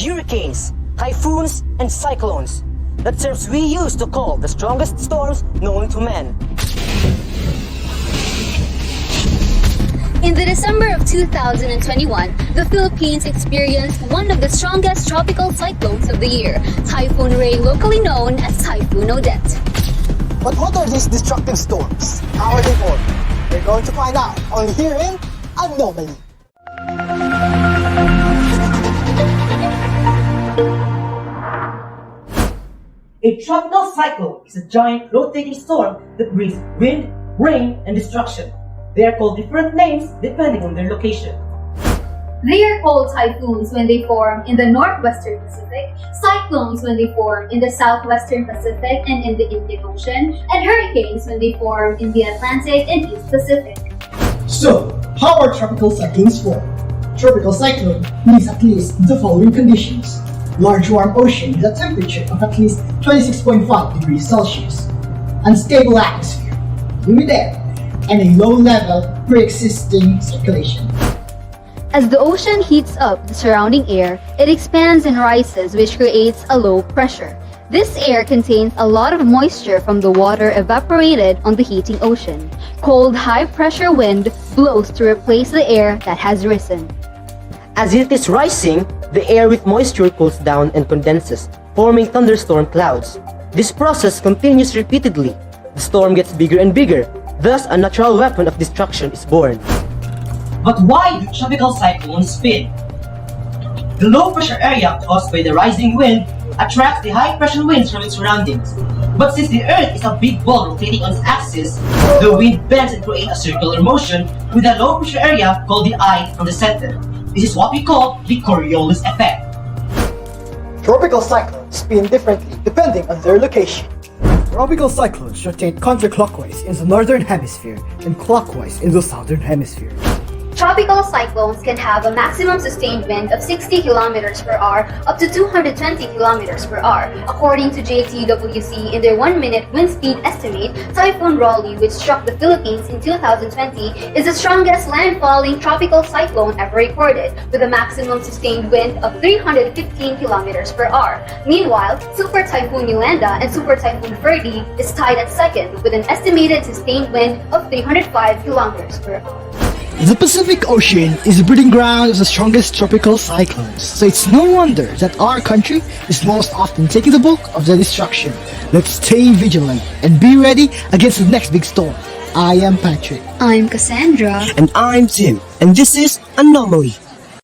hurricanes, typhoons, and cyclones. That terms we use to call the strongest storms known to man. In the December of 2021, the Philippines experienced one of the strongest tropical cyclones of the year, Typhoon Ray, locally known as Typhoon Odette. But what are these destructive storms? How are they formed? We're going to find out only here in Anomaly. A tropical cyclone is a giant rotating storm that brings wind, rain, and destruction. They are called different names depending on their location. They are called typhoons when they form in the northwestern Pacific, cyclones when they form in the southwestern Pacific and in the Indian Ocean, and hurricanes when they form in the Atlantic and East Pacific. So, how are tropical cyclones formed? Tropical cyclone needs at least the following conditions: large warm ocean with a temperature of at least 26.5 degrees Celsius, unstable atmosphere, humid air, and a low-level pre-existing circulation. As the ocean heats up the surrounding air, it expands and rises, which creates a low pressure. This air contains a lot of moisture from the water evaporated on the heating ocean. Cold, high-pressure wind blows to replace the air that has risen. As it is rising, the air with moisture cools down and condenses, forming thunderstorm clouds. This process continues repeatedly. The storm gets bigger and bigger. Thus, a natural weapon of destruction is born. But why do tropical cyclones spin? The low-pressure area caused by the rising wind attracts the high-pressure winds from its surroundings. But since the Earth is a big ball rotating on its axis, the wind bends and creates a circular motion with a low-pressure area called the eye from the center. This is what we call the Coriolis effect. Tropical cyclones spin differently depending on their location. Tropical cyclones rotate counterclockwise in the northern hemisphere and clockwise in the southern hemisphere. Tropical cyclones can have a maximum sustained wind of 60 km per hour up to 220 km per hour. According to JTWC, in their 1-minute wind speed estimate, Typhoon Raleigh, which struck the Philippines in 2020, is the strongest landfalling tropical cyclone ever recorded, with a maximum sustained wind of 315 km per hour. Meanwhile, Super Typhoon Yolanda and Super Typhoon Ferdy is tied at second, with an estimated sustained wind of 305 km per hour. The Pacific Ocean is the breeding ground of the strongest tropical cyclones, so it's no wonder that our country is most often taking the bulk of the destruction. Let's stay vigilant and be ready against the next big storm. I am Patrick. I'm Cassandra. And I'm Tim, and this is Anomaly.